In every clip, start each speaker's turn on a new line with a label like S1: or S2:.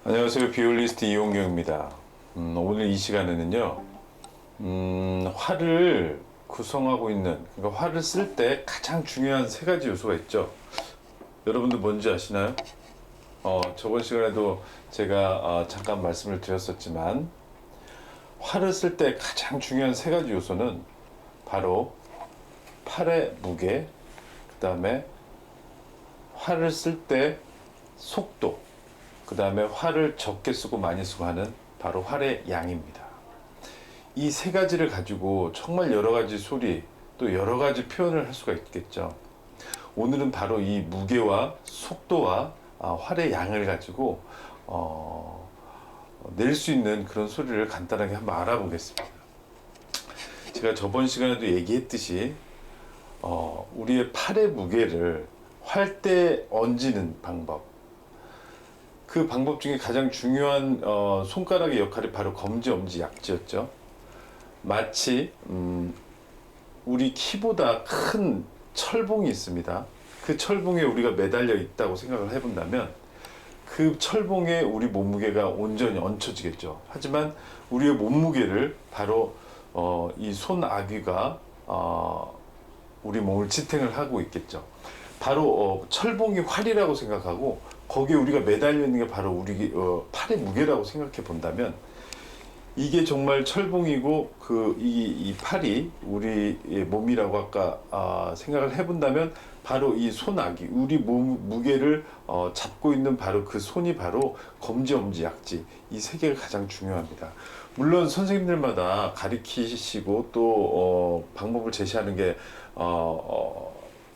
S1: 안녕하세요. 비올리스트 이용경입니다. 오늘 이 시간에는요, 화를 구성하고 있는, 그러니까 화를 쓸 때 가장 중요한 세 가지 요소가 있죠. 여러분들 뭔지 아시나요? 저번 시간에도 제가 잠깐 말씀을 드렸었지만, 화를 쓸 때 가장 중요한 세 가지 요소는 바로 팔의 무게, 그 다음에 화를 쓸 때 속도, 그 다음에 활을 적게 쓰고 많이 쓰고 하는 바로 활의 양입니다. 이 세 가지를 가지고 정말 여러 가지 소리, 또 여러 가지 표현을 할 수가 있겠죠. 오늘은 바로 이 무게와 속도와 활의 양을 가지고 낼 수 있는 그런 소리를 간단하게 한번 알아보겠습니다. 제가 저번 시간에도 얘기했듯이 우리의 팔의 무게를 활대에 얹는 방법, 그 방법 중에 가장 중요한 손가락의 역할이 바로 검지, 엄지, 약지였죠. 마치 우리 키보다 큰 철봉이 있습니다. 그 철봉에 우리가 매달려 있다고 생각을 해본다면 그 철봉에 우리 몸무게가 온전히 얹혀지겠죠. 하지만 우리의 몸무게를 바로 이 손아귀가 우리 몸을 지탱을 하고 있겠죠. 바로 철봉이 활이라고 생각하고 거기에 우리가 매달려 있는 게 바로 우리 팔의 무게라고 생각해 본다면 이게 정말 철봉이고 이 팔이 우리 몸이라고 아까 생각을 해본다면 바로 이 손아귀 우리 몸 무게를 잡고 있는 바로 그 손이 바로 검지, 엄지, 약지 이 세 개가 가장 중요합니다. 물론 선생님들마다 가리키시고 또 방법을 제시하는 게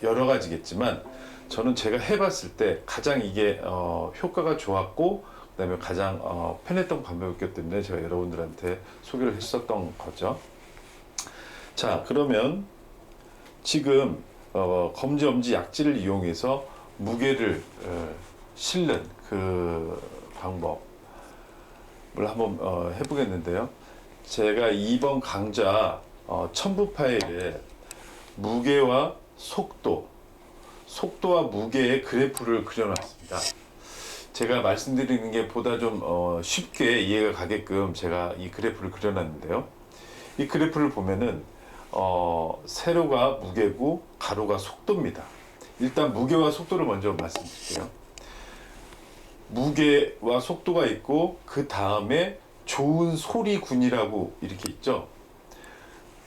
S1: 여러 가지겠지만 저는 제가 해봤을 때 가장 이게 효과가 좋았고 그다음에 가장 편했던 방법이었기 때문에 제가 여러분들한테 소개를 했었던 거죠. 자, 그러면 지금 검지, 엄지, 약지를 이용해서 무게를 실는 그 방법을 한번 해보겠는데요. 제가 이번 강좌 첨부 파일에 무게와 속도와 무게의 그래프를 그려놨습니다. 제가 말씀드리는 게 보다 좀 쉽게 이해가 가게끔 제가 이 그래프를 그려놨는데요. 이 그래프를 보면은 세로가 무게고 가로가 속도입니다. 일단 무게와 속도를 먼저 말씀드릴게요. 무게와 속도가 있고 그 다음에 좋은 소리군이라고 이렇게 있죠.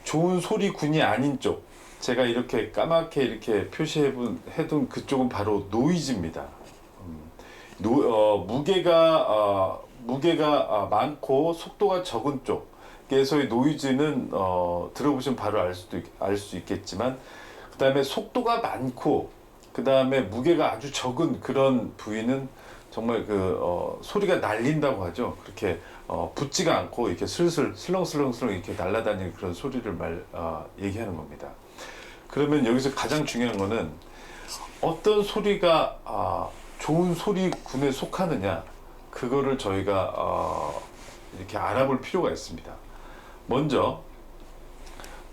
S1: 좋은 소리군이 아닌 쪽, 제가 이렇게 까맣게 이렇게 표시해둔 그쪽은 바로 노이즈입니다. 무게가 많고 속도가 적은 쪽에서의 노이즈는 들어보시면 바로 알 수 있겠지만, 그 다음에 속도가 많고 그 다음에 무게가 아주 적은 그런 부위는 정말 소리가 날린다고 하죠. 그렇게 붙지가 않고 이렇게 슬슬 슬렁슬렁슬렁 이렇게 날아다니는 그런 소리를 얘기하는 겁니다. 그러면 여기서 가장 중요한 거는 어떤 소리가 좋은 소리군에 속하느냐, 그거를 저희가 이렇게 알아볼 필요가 있습니다. 먼저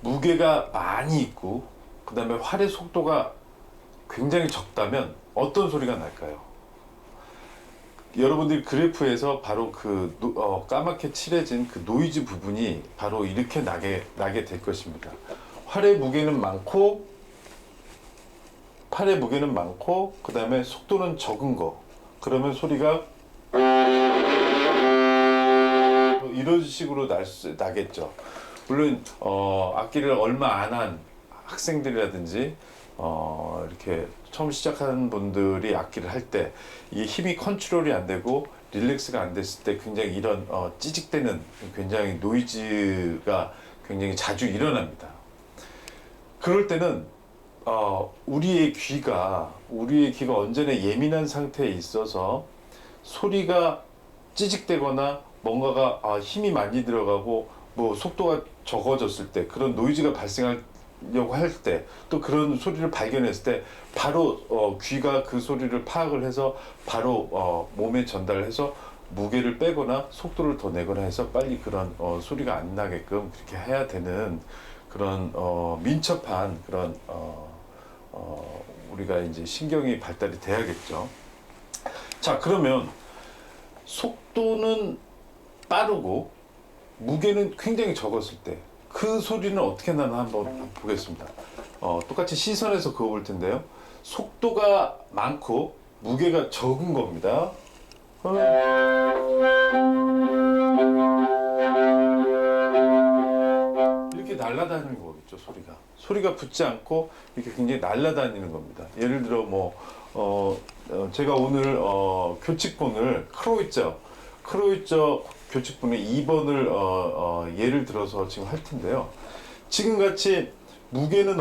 S1: 무게가 많이 있고 그 다음에 활의 속도가 굉장히 적다면 어떤 소리가 날까요? 여러분들이 그래프에서 바로 까맣게 칠해진 그 노이즈 부분이 바로 이렇게 나게 될 것입니다. 활의 무게는 많고 팔의 무게는 많고 그 다음에 속도는 적은 거, 그러면 소리가 이런 식으로 나겠죠. 물론 악기를 얼마 안 한 학생들이라든지 이렇게 처음 시작하는 분들이 악기를 할 때 이게 힘이 컨트롤이 안 되고 릴렉스가 안 됐을 때 굉장히 이런 찌직대는 굉장히 노이즈가 굉장히 자주 일어납니다. 그럴 때는 우리의 귀가 언제나 예민한 상태에 있어서 소리가 찌직대거나 뭔가가 힘이 많이 들어가고 뭐 속도가 적어졌을 때 그런 노이즈가 발생하려고 할 때 또 그런 소리를 발견했을 때 바로 귀가 그 소리를 파악을 해서 바로 몸에 전달해서 무게를 빼거나 속도를 더 내거나 해서 빨리 그런 소리가 안 나게끔 그렇게 해야 되는 그런 민첩한 그런 우리가 이제 신경이 발달이 돼야겠죠. 자, 그러면 속도는 빠르고 무게는 굉장히 적었을 때 그 소리는 어떻게 나나 한번 보겠습니다. 똑같이 시선에서 그어볼 텐데요. 속도가 많고 무게가 적은 겁니다. 이렇게 날아다니는 거겠죠, 소리가 붙지 않고 이렇게 굉장히 날아다니는 겁니다. 예를 들어 제가 오늘 교칙본을 크로이처 교칙본의 2번을 예를 들어서 지금 할 텐데요. 지금 같이 무게는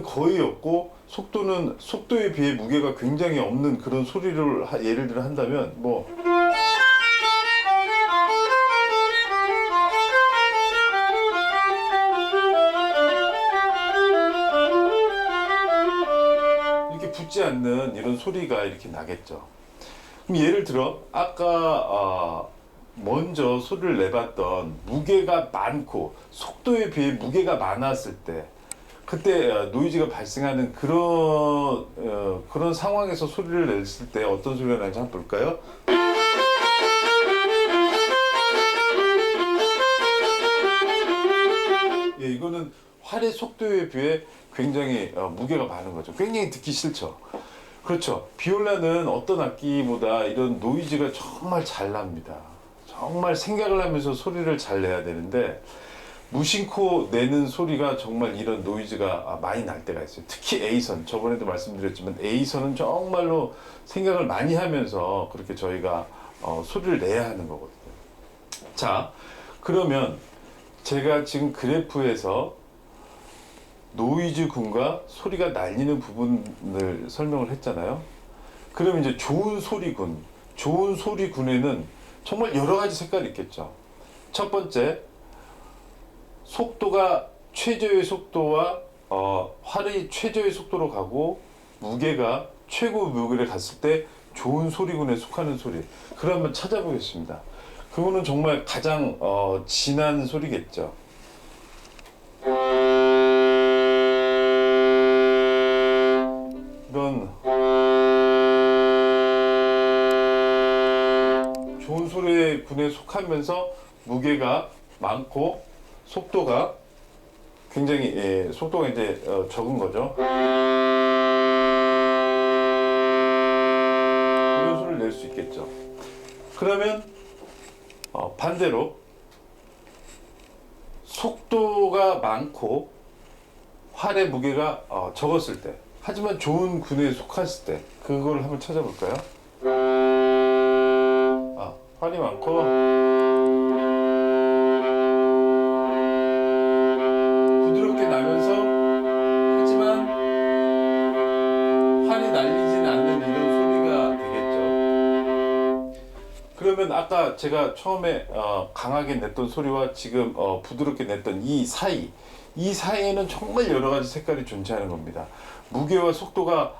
S1: 거의 없고 속도에 비해 무게가 굉장히 없는 그런 소리를 예를 들어 한다면 이렇게 붙지 않는 이런 소리가 이렇게 나겠죠. 그럼 예를 들어 아까 먼저 소리를 내봤던 무게가 많고 속도에 비해 무게가 많았을 때 그때 노이즈가 발생하는 그런 상황에서 소리를 냈을 때 어떤 소리가 나는지 한번 볼까요? 예, 이거는 활의 속도에 비해 굉장히 무게가 많은 거죠. 굉장히 듣기 싫죠. 그렇죠. 비올라는 어떤 악기보다 이런 노이즈가 정말 잘 납니다. 정말 생각을 하면서 소리를 잘 내야 되는데 무심코 내는 소리가 정말 이런 노이즈가 많이 날 때가 있어요. 특히 A선, 저번에도 말씀드렸지만 A선은 정말로 생각을 많이 하면서 그렇게 저희가 소리를 내야 하는 거거든요. 자, 그러면 제가 지금 그래프에서 노이즈 군과 소리가 날리는 부분을 설명을 했잖아요. 그러면 이제 좋은 소리군에는 정말 여러 가지 색깔이 있겠죠. 첫 번째, 속도가 최저의 속도와 활이 최저의 속도로 가고 무게가 최고 무게를 갔을 때 좋은 소리군에 속하는 소리. 그걸 한번 찾아보겠습니다. 그거는 정말 가장 진한 소리겠죠. 이런 좋은 소리의 군에 속하면서 무게가 많고 속도가 굉장히 속도가 이제 적은 거죠. 이런 소리를 낼 수 있겠죠. 그러면 반대로 속도가 많고 활의 무게가 적었을 때, 하지만 좋은 군에 속했을 때 그걸 한번 찾아볼까요? 활이 많고 부드럽게 나면서 하지만 활이 날리지는 않는 이런 소리가 되겠죠. 그러면 아까 제가 처음에 강하게 냈던 소리와 지금 부드럽게 냈던 이 사이에는 정말 여러 가지 색깔이 존재하는 겁니다. 무게와 속도가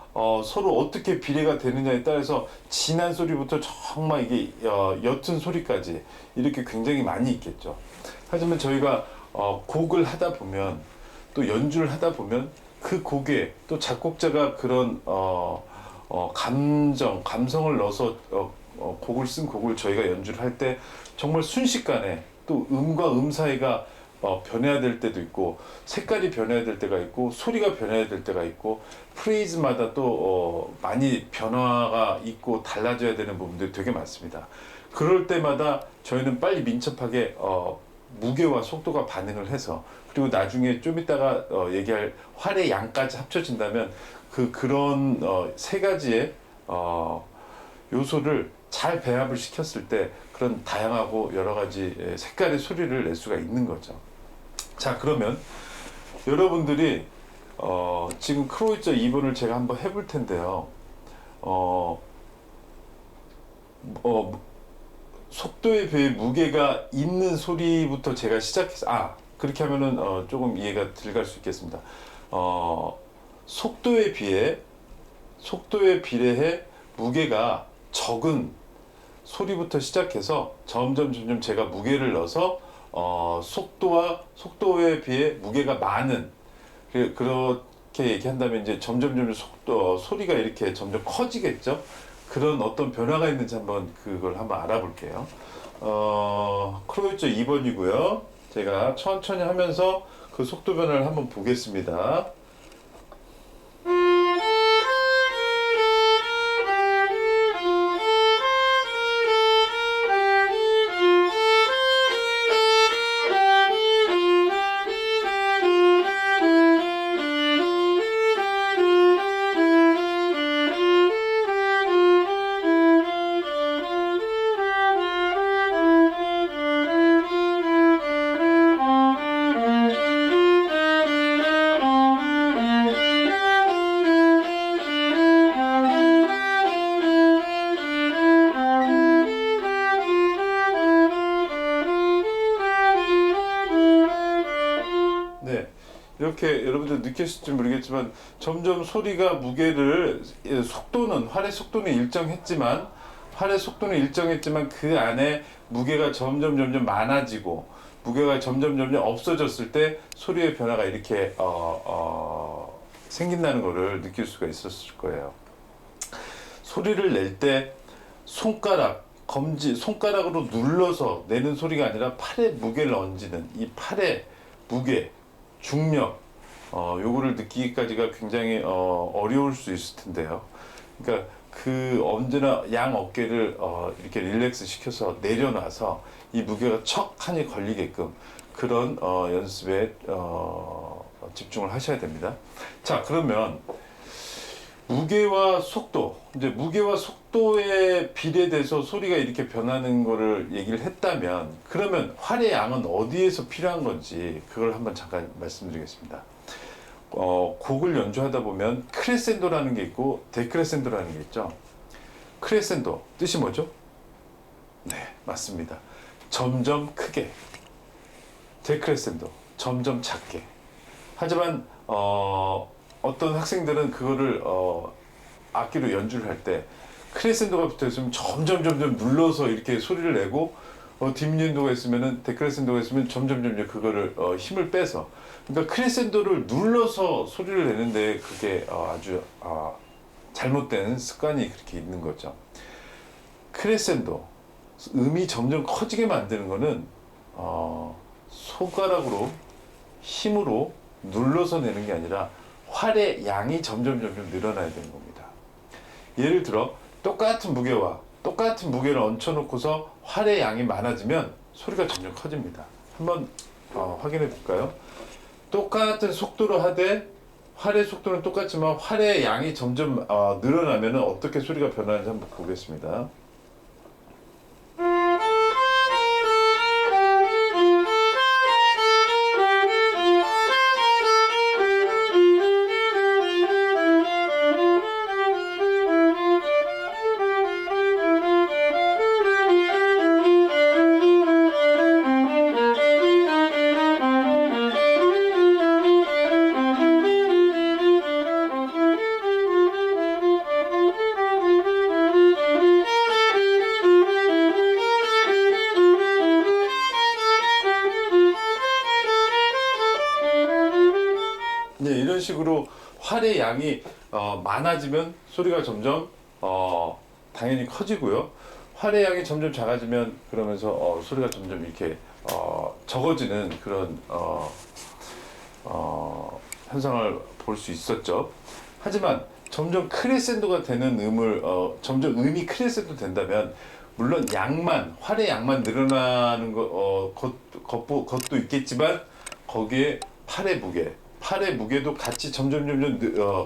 S1: 서로 어떻게 비례가 되느냐에 따라서 진한 소리부터 정말 이게 옅은 소리까지 이렇게 굉장히 많이 있겠죠. 하지만 저희가 곡을 하다 보면 또 연주를 하다 보면 그 곡에 또 작곡자가 그런 감성을 넣어서 곡을 쓴 곡을 저희가 연주를 할 때 정말 순식간에 또 음과 음 사이가 변해야 될 때도 있고 색깔이 변해야 될 때가 있고 소리가 변해야 될 때가 있고 프레이즈마다 또 많이 변화가 있고 달라져야 되는 부분들이 되게 많습니다. 그럴 때마다 저희는 빨리 민첩하게 무게와 속도가 반응을 해서 그리고 나중에 좀 이따가 얘기할 활의 양까지 합쳐진다면 그런 세 가지의 요소를 잘 배합을 시켰을 때 그런 다양하고 여러 가지 색깔의 소리를 낼 수가 있는 거죠. 자, 그러면 여러분들이 지금 크로이처 2번을 제가 한번 해볼 텐데요. 속도에 비해 무게가 있는 소리부터 제가 시작해서 그렇게 하면은 조금 이해가 들 갈 수 있겠습니다. 속도에 비례해 무게가 적은 소리부터 시작해서 점점 제가 무게를 넣어서 속도에 비해 무게가 많은 그렇게 얘기한다면 이제 점점 소리가 이렇게 점점 커지겠죠. 그런 어떤 변화가 있는지 한번 그걸 한번 알아볼게요. 크로이처 2번이고요. 제가 천천히 하면서 그 속도 변화를 한번 보겠습니다. 네, 이렇게 여러분들 느끼실지 모르겠지만 점점 소리가 무게를 속도는 활의 속도는 일정했지만 그 안에 무게가 점점 많아지고 무게가 점점 없어졌을 때 소리의 변화가 이렇게 생긴다는 것을 느낄 수가 있었을 거예요. 소리를 낼 때 손가락으로 눌러서 내는 소리가 아니라 팔에 무게를 얹는 이 팔의 무게, 중력, 요거를 느끼기까지가 굉장히 어려울 수 있을 텐데요. 그러니까 그 언제나 양 어깨를 이렇게 릴렉스 시켜서 내려놔서 이 무게가 척하니 걸리게끔 그런 연습에 집중을 하셔야 됩니다. 자, 그러면 무게와 속도에 비례돼서 소리가 이렇게 변하는 거를 얘기를 했다면, 그러면 활의 양은 어디에서 필요한 건지 그걸 한번 잠깐 말씀드리겠습니다. 곡을 연주하다 보면 크레센도라는 게 있고 데크레센도라는 게 있죠. 크레센도 뜻이 뭐죠? 네, 맞습니다. 점점 크게. 데크레센도 점점 작게. 하지만 어떤 학생들은 그거를 악기로 연주를 할 때 크레센도가 붙어 있으면 점점 눌러서 이렇게 소리를 내고 디미니엔도가 있으면은 데크레센도가 있으면 점점 그거를 힘을 빼서, 그러니까 크레센도를 눌러서 소리를 내는데 그게 아주 잘못된 습관이 그렇게 있는 거죠. 크레센도 음이 점점 커지게 만드는 거는 손가락으로 힘으로 눌러서 내는 게 아니라 활의 양이 점점 늘어나야 되는 겁니다. 예를 들어 똑같은 무게를 얹혀놓고서 활의 양이 많아지면 소리가 점점 커집니다. 한번 확인해 볼까요? 똑같은 속도로 하되 활의 속도는 똑같지만 활의 양이 점점 늘어나면 어떻게 소리가 변하는지 한번 보겠습니다. 네, 이런 식으로 활의 양이 많아지면 소리가 점점 당연히 커지고요. 활의 양이 점점 작아지면 그러면서 소리가 점점 이렇게 적어지는 그런 현상을 볼 수 있었죠. 하지만 점점 크레센도가 되는 점점 음이 크레센도 된다면 물론 활의 양만 늘어나는 것도 있겠지만 거기에 팔의 무게도 같이 점점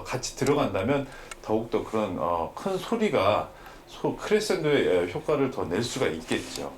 S1: 같이 들어간다면 더욱더 그런 큰 소리가 크레센도의 효과를 더 낼 수가 있겠죠.